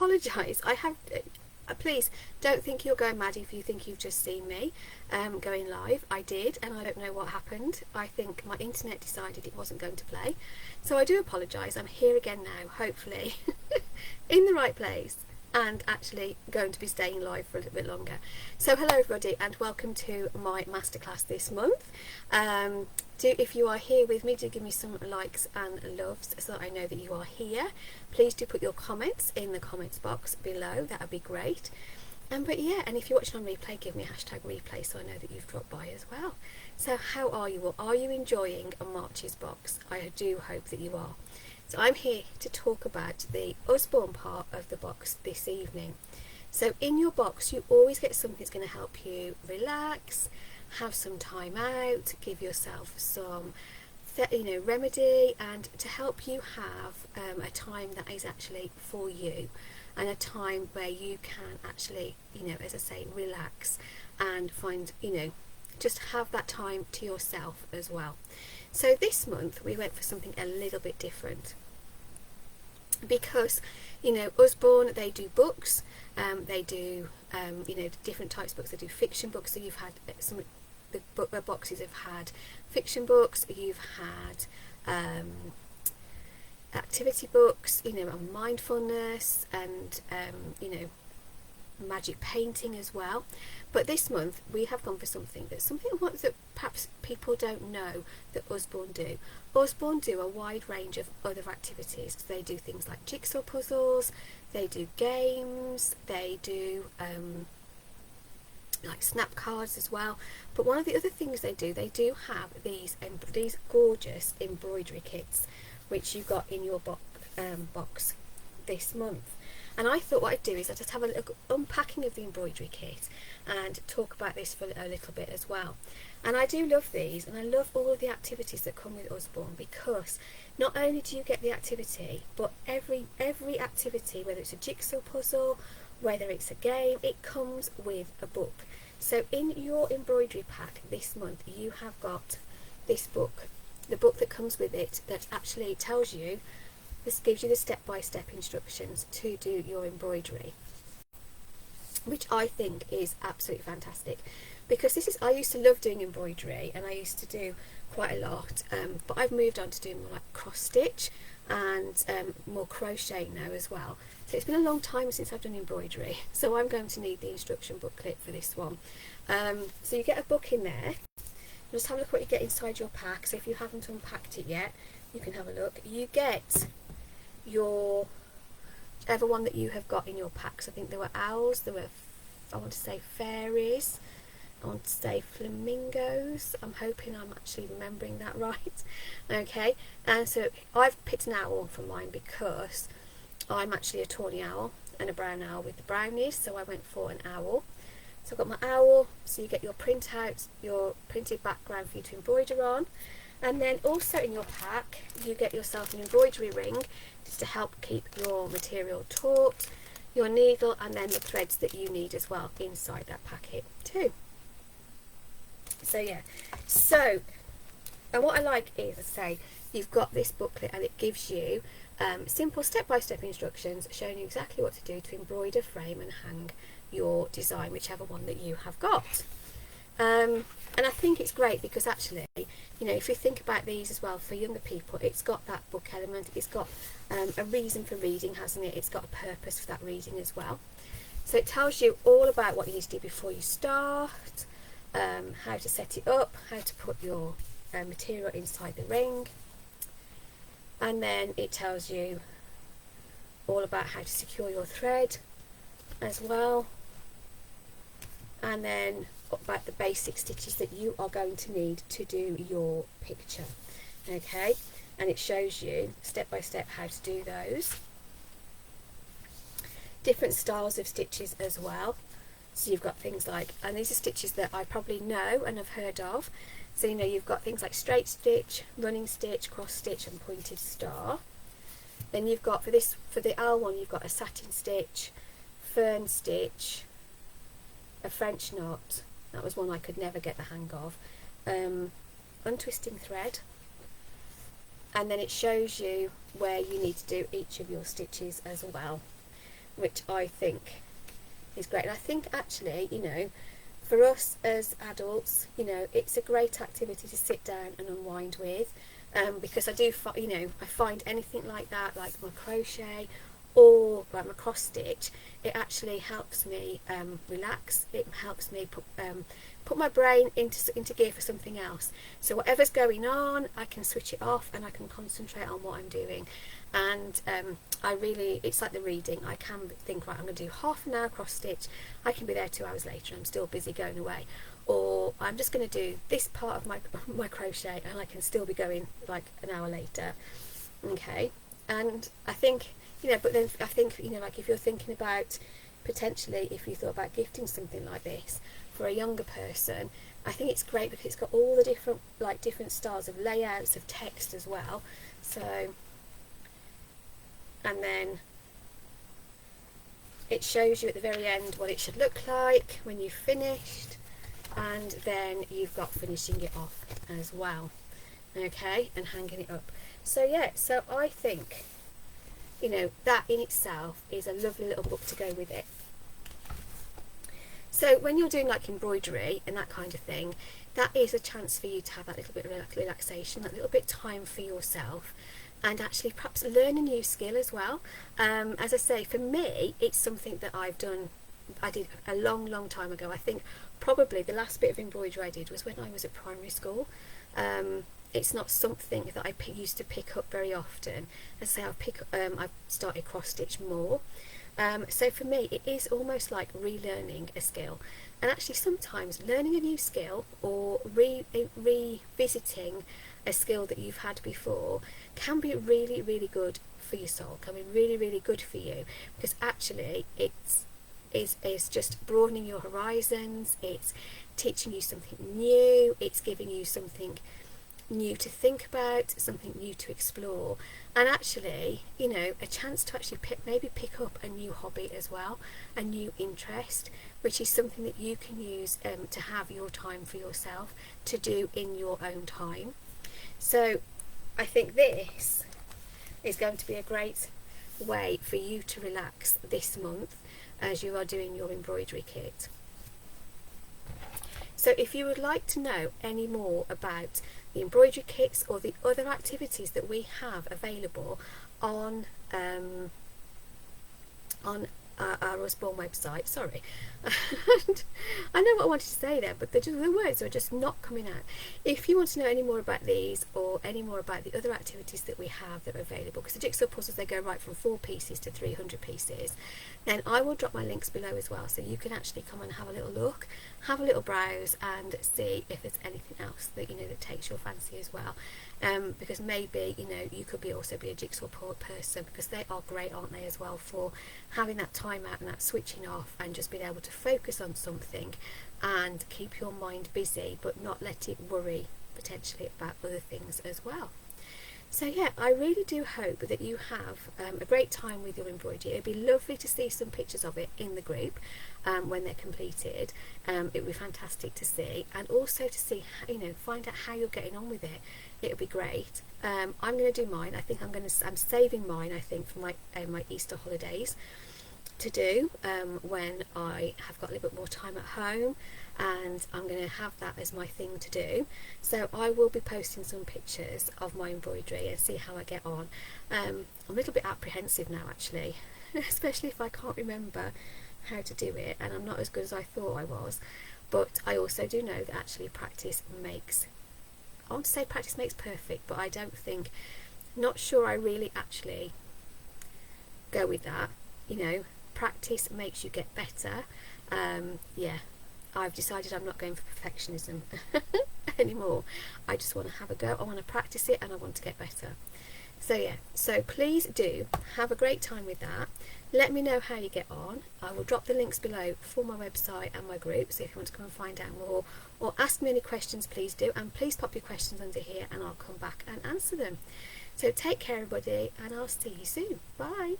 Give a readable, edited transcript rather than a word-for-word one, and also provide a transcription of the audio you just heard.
apologise. I have please don't think you're going mad if you think you've just seen me going live. I did, and I don't know what happened. I think my internet decided it wasn't going to play, so I do apologise. I'm here again now, hopefully in the right place, and actually going to be staying live for a little bit longer. So hello everybody, and welcome to my masterclass this month. If you are here with me, do give me some likes and loves so that I know that you are here. Please do put your comments in the comments box below, that would be great. But yeah, and if you're watching on replay, give me a hashtag replay so I know that you've dropped by as well. So how are you all? Are you enjoying a March's box? I do hope that you are. So I'm here to talk about the Usborne part of the box this evening. So in your box you always get something that's going to help you relax, have some time out, give yourself some remedy, and to help you have a time that is actually for you, and a time where you can actually, as I say, relax and find, just have that time to yourself as well. So this month we went for something a little bit different, because Usborne, they do books, they do different types of books. They do fiction books, so you've had some, the boxes have had fiction books, you've had activity books, on mindfulness, and magic painting as well. But this month we have gone for something that perhaps people don't know that Usborne do. Usborne do a wide range of other activities. So they do things like jigsaw puzzles, they do games, they do like snap cards as well. But one of the other things they do have these gorgeous embroidery kits, which you got in your box this month. And I thought what I'd do is I'd just have a little unpacking of the embroidery kit and talk about this for a little bit as well. And I do love these, and I love all of the activities that come with Usborne, because not only do you get the activity, but every activity, whether it's a jigsaw puzzle, whether it's a game, it comes with a book. So in your embroidery pack this month you have got this book, the book that comes with it, that actually tells you, this gives you the step-by-step instructions to do your embroidery, which I think is absolutely fantastic, because I used to love doing embroidery, and I used to do quite a lot, but I've moved on to doing more like cross stitch and more crochet now as well. So it's been a long time since I've done embroidery, so I'm going to need the instruction booklet for this one. So you get a book in there. Just have a look what you get inside your pack. So if you haven't unpacked it yet, you can have a look. You get your whichever one that you have got in your packs. I think there were owls, there were, I want to say, fairies, I want to say flamingos. I'm hoping I'm actually remembering that right. Okay, and so I've picked an owl for mine because I'm actually a tawny owl and a brown owl with the brownies, so I went for an owl. So I've got my owl, so you get your printouts, your printed background for you to embroider on. And then also in your pack you get yourself an embroidery ring, just to help keep your material taut, your needle, and then the threads that you need as well inside that packet too. So yeah, so, and what I like is, as I say, you've got this booklet and it gives you simple step-by-step instructions showing you exactly what to do to embroider, frame and hang your design, whichever one that you have got. And I think it's great because actually, if you think about these as well for younger people, it's got that book element, it's got a reason for reading, hasn't it? It's got a purpose for that reading as well. So it tells you all about what you need to do before you start, how to set it up, how to put your material inside the ring, and then it tells you all about how to secure your thread as well, and then about the basic stitches that you are going to need to do your picture. Okay, and it shows you step by step how to do those different styles of stitches as well. So you've got things like, and these are stitches that I probably know and have heard of, so you've got things like straight stitch, running stitch, cross stitch and pointed star. Then you've got, for the owl one, you've got a satin stitch, fern stitch, a French knot, that was one I could never get the hang of, untwisting thread, and then it shows you where you need to do each of your stitches as well. which I think is great. And I think actually, you know, for us as adults, you know, it's a great activity to sit down and unwind with, because I do, you know, I find anything like that, like my crochet or like my cross stitch, it actually helps me relax. It helps me put my brain into gear for something else. So whatever's going on, I can switch it off and I can concentrate on what I'm doing. And I really, it's like the reading. I can think, right, I'm going to do half an hour cross stitch. I can be there 2 hours later. I'm still busy going away. Or I'm just going to do this part of my crochet and I can still be going like an hour later. Okay. And I think, you know, but then I think, you know, like if you're thinking about potentially, if you thought about gifting something like this for a younger person, I think it's great because it's got all the different styles of layouts of text as well. So, and then it shows you at the very end what it should look like when you've finished, and then you've got finishing it off as well, okay, and hanging it up. So yeah, so I think, you know, that in itself is a lovely little book to go with it. So when you're doing like embroidery and that kind of thing, that is a chance for you to have that little bit of relaxation, that little bit of time for yourself, and actually perhaps learn a new skill as well. As I say, for me, it's something that I did a long time ago. I think probably the last bit of embroidery I did was when I was at primary school. It's not something that I used to pick up very often. As I say, I've started cross stitch more. So for me, it is almost like relearning a skill. And actually sometimes learning a new skill or revisiting a skill that you've had before can be really good for your soul, can be really good for you, because actually it's just broadening your horizons, it's teaching you something new, it's giving you something new to think about, something new to explore, and actually, you know, a chance to actually maybe pick up a new hobby as well, a new interest, which is something that you can use to have your time for yourself, to do in your own time. So I think this is going to be a great way for you to relax this month as you are doing your embroidery kit. So if you would like to know any more about the embroidery kits or the other activities that we have available on our Usborne website, sorry, I know what I wanted to say there, but the words are just not coming out. If you want to know any more about these or any more about the other activities that we have that are available, because the jigsaw puzzles, they go right from 4 pieces to 300 pieces, then I will drop my links below as well, so you can actually come and have a little look, have a little browse and see if there's anything else that, you know, that takes your fancy as well. Because maybe, you know, you could also be a jigsaw person, because they are great, aren't they, as well, for having that time out and that switching off and just being able to focus on something and keep your mind busy but not let it worry potentially about other things as well. So yeah, I really do hope that you have a great time with your embroidery. It'd be lovely to see some pictures of it in the group when they're completed. It would be fantastic to see, and also to see, you know, find out how you're getting on with it. It would be great. I'm going to do mine. I think I'm saving mine, I think, for my Easter holidays to do when I have got a little bit more time at home, and I'm going to have that as my thing to do. So I will be posting some pictures of my embroidery and see how I get on. I'm a little bit apprehensive now, actually, especially if I can't remember how to do it, and I'm not as good as I thought I was. But I also do know that actually practice makes, I want to say practice makes perfect, but I don't think, not sure I really actually go with that. You know, practice makes you get better. Yeah, I've decided I'm not going for perfectionism anymore. I just want to have a go, I want to practice it, and I want to get better. So yeah, so please do have a great time with that. Let me know how you get on. I will drop the links below for my website and my group, so if you want to come and find out more or ask me any questions, please do, and please pop your questions under here and I'll come back and answer them. So take care everybody, and I'll see you soon. Bye.